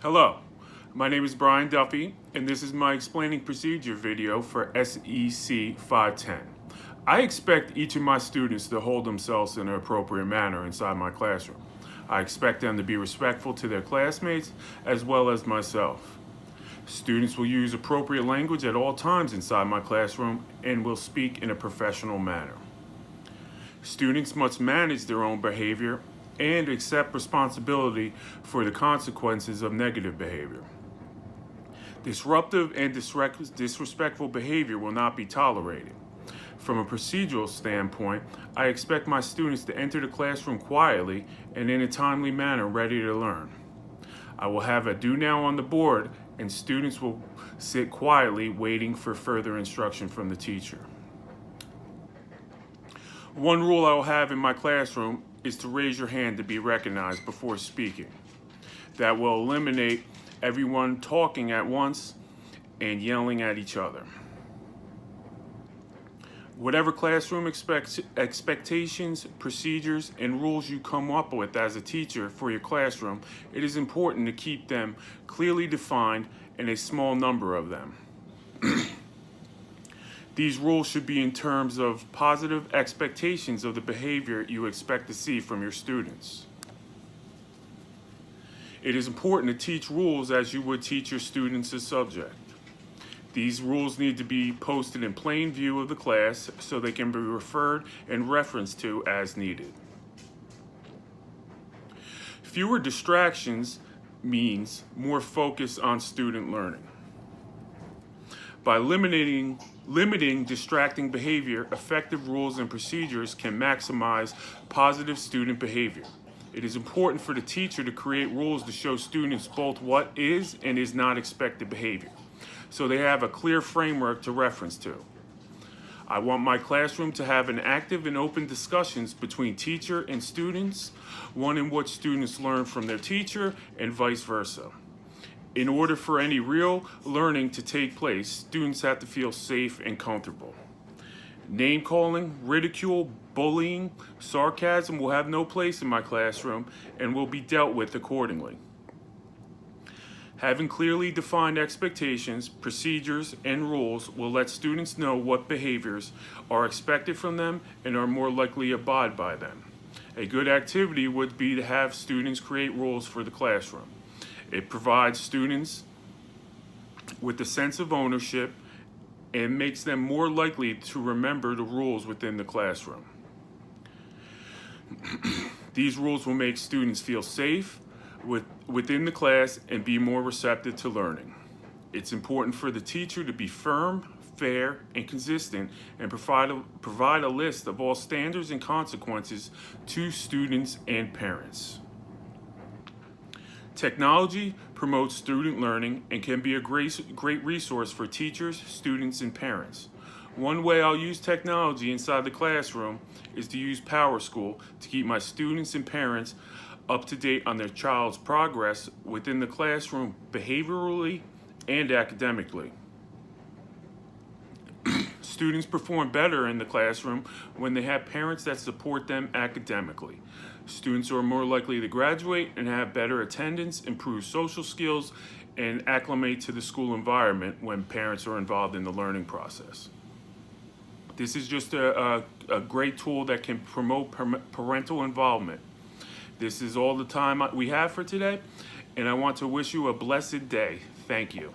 Hello, my name is Brian Duffy, and this is my explaining procedure video for SEC-510. I expect each of my students to hold themselves in an appropriate manner inside my classroom. I expect them to be respectful to their classmates as well as myself. Students will use appropriate language at all times inside my classroom and will speak in a professional manner. Students must manage their own behavior and accept responsibility for the consequences of negative behavior. Disruptive and disrespectful behavior will not be tolerated. From a procedural standpoint, I expect my students to enter the classroom quietly and in a timely manner, ready to learn. I will have a do now on the board, and students will sit quietly waiting for further instruction from the teacher. One rule I will have in my classroom is to raise your hand to be recognized before speaking. That will eliminate everyone talking at once and yelling at each other. Whatever classroom expectations, procedures, and rules you come up with as a teacher for your classroom, it is important to keep them clearly defined and a small number of them. These rules should be in terms of positive expectations of the behavior you expect to see from your students. It is important to teach rules as you would teach your students a subject. These rules need to be posted in plain view of the class so they can be referred and referenced to as needed. Fewer distractions means more focus on student learning. By limiting distracting behavior, effective rules and procedures can maximize positive student behavior. It is important for the teacher to create rules to show students both what is and is not expected behavior, so they have a clear framework to reference to. I want my classroom to have an active and open discussions between teacher and students, one in which students learn from their teacher and vice versa. In order for any real learning to take place, students have to feel safe and comfortable. Name calling, ridicule, bullying, sarcasm will have no place in my classroom and will be dealt with accordingly. Having clearly defined expectations, procedures, and rules will let students know what behaviors are expected from them and are more likely to abide by them. A good activity would be to have students create rules for the classroom. It provides students with a sense of ownership and makes them more likely to remember the rules within the classroom. These rules will make students feel safe within the class and be more receptive to learning. It's important for the teacher to be firm, fair, and consistent and provide a list of all standards and consequences to students and parents. Technology promotes student learning and can be a great resource for teachers, students, and parents. One way I'll use technology inside the classroom is to use PowerSchool to keep my students and parents up to date on their child's progress within the classroom behaviorally and academically. Students perform better in the classroom when they have parents that support them academically. Students are more likely to graduate and have better attendance, improve social skills, and acclimate to the school environment when parents are involved in the learning process. This is just a great tool that can promote parental involvement. This is all the time we have for today, and I want to wish you a blessed day. Thank you.